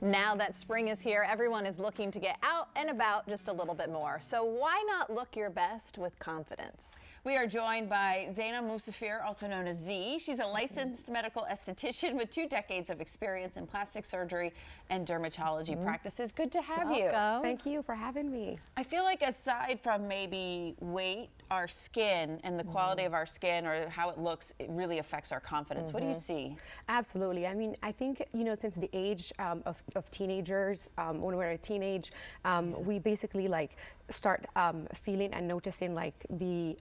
Now that spring is here, everyone is looking to get out and about just a little bit more. So why not look your best with confidence? We are joined by Zineb Moussafir, also known as Z. She's a licensed medical esthetician with 2 decades of experience in plastic surgery and dermatology practices. Good to have you. Thank you for having me. I feel like aside from maybe weight, our skin and the quality of our skin or how it looks, it really affects our confidence. What do you see? Absolutely. I mean, I think, you know, since the age of teenagers, when we're a teenage, we basically like start feeling and noticing like the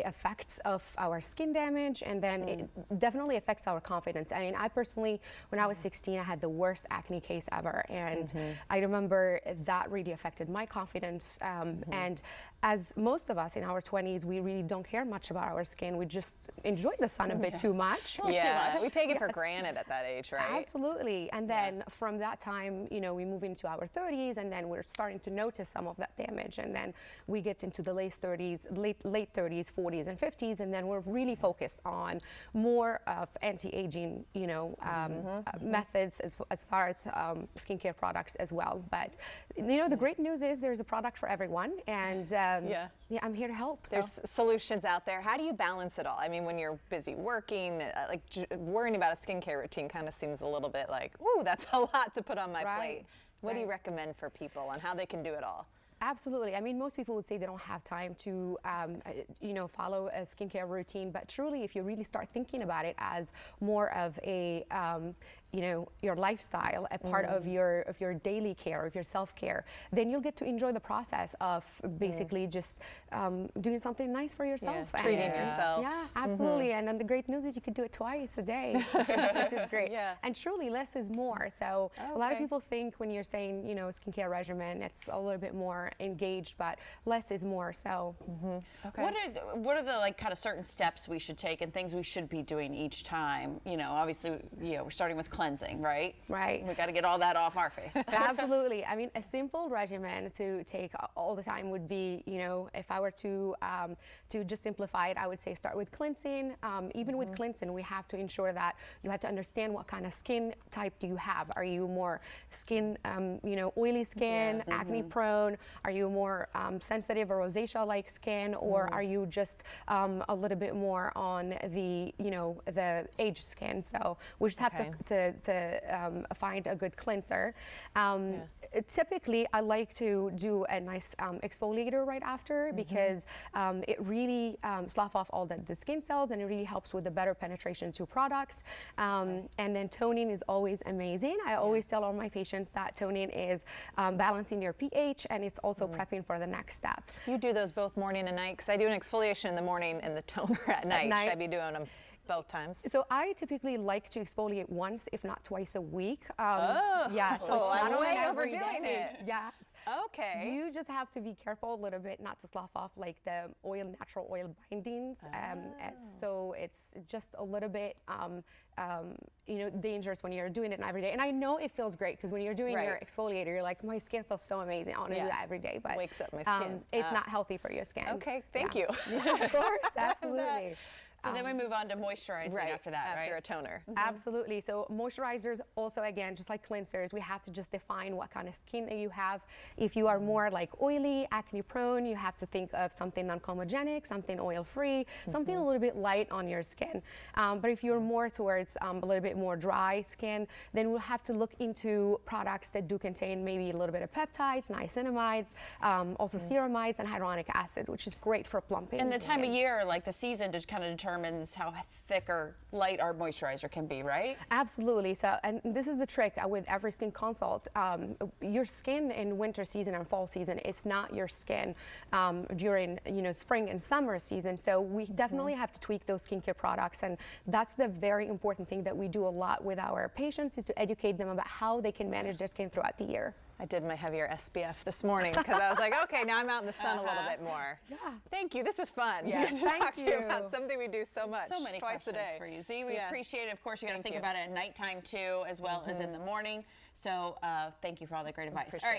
effects of our skin damage, and then it definitely affects our confidence. I mean, I personally, when I was 16, I had the worst acne case ever, and I remember that really affected my confidence. And as most of us in our 20s, we really don't care much about our skin. We just enjoy the sun a bit too much. We take it for granted at that age, right? Absolutely. And then from that time, you know, we move into our 30s, and then we're starting to notice some of that damage, and then we get into the late 30s, 40s, and 50s, and then we're really focused on more of anti-aging, you know, methods as far as skincare products as well. But you know, the great news is there's a product for everyone, and yeah, I'm here to help. So. There's solutions out there. How do you balance it all? I mean, when you're busy working, like worrying about a skincare routine kind of seems a little bit like, ooh, that's a lot to put on my plate. What do you recommend for people on how they can do it all? Absolutely. I mean, most people would say they don't have time to, you know, follow a skincare routine. But truly, if you really start thinking about it as more of a, you know, your lifestyle, a part of your daily care, of your self-care, then you'll get to enjoy the process of basically just doing something nice for yourself. Yeah, treating yourself. Yeah, absolutely. And then the great news is you could do it twice a day, which is great. And truly, less is more. So a lot of people think when you're saying, you know, skincare regimen, it's a little bit more engaged, but less is more. So what are the like kind of certain steps we should take and things we should be doing each time? You know, obviously, we're starting with cleansing, right? Right. We got to get all that off our face. Absolutely. I mean, a simple regimen to take all the time would be, you know, if I were to just simplify it, I would say start with cleansing. Even with cleansing, we have to ensure that you have to understand what kind of skin type do you have. Are you more skin, you know, oily skin, acne prone? Are you more sensitive or rosacea-like skin, or are you just a little bit more on the, you know, the age skin? So we just have to find a good cleanser. Typically, I like to do a nice exfoliator right after because it really slough off all the skin cells, and it really helps with the better penetration to products. And then toning is always amazing. I always tell all my patients that toning is balancing your pH, and it's also prepping for the next step. You do those both morning and night? Because I do an exfoliation in the morning and the toner at night. Should I be doing them both times? So I typically like to exfoliate once, if not twice a week. So I'm way overdoing it. Yes. Okay. You just have to be careful a little bit not to slough off like the natural oil bindings. So it's just a little bit, you know, dangerous when you're doing it every day. And I know it feels great because when you're doing your exfoliator, you're like, my skin feels so amazing. I want to do that every day. But wakes up my skin. It's not healthy for your skin. Okay, thank you. Of course, absolutely. So then we move on to moisturizing after that, after a toner. Absolutely. So moisturizers also, again, just like cleansers, we have to just define what kind of skin that you have. If you are more like oily, acne prone, you have to think of something non-comedogenic, something oil-free, something a little bit light on your skin. But if you're more towards a little bit more dry skin, then we'll have to look into products that do contain maybe a little bit of peptides, niacinamides, also ceramides and hyaluronic acid, which is great for plumping. And the time of year, like the season, just kind of determines how thick or light our moisturizer can be, right? Absolutely. So, and this is the trick with every skin consult. Your skin in winter season and fall season, it's not your skin during, you know, spring and summer season. So we definitely have to tweak those skincare products, and that's the very important thing that we do a lot with our patients, is to educate them about how they can manage their skin throughout the year. I did my heavier SPF this morning because I was like, okay, now I'm out in the sun a little bit more. Thank you. This was fun. Yeah, to talk to you about something we do so much. So many twice a questions day for you. Z, we appreciate it. Of course, you got to think about it at nighttime too, as well as in the morning. So thank you for all that great advice. All right.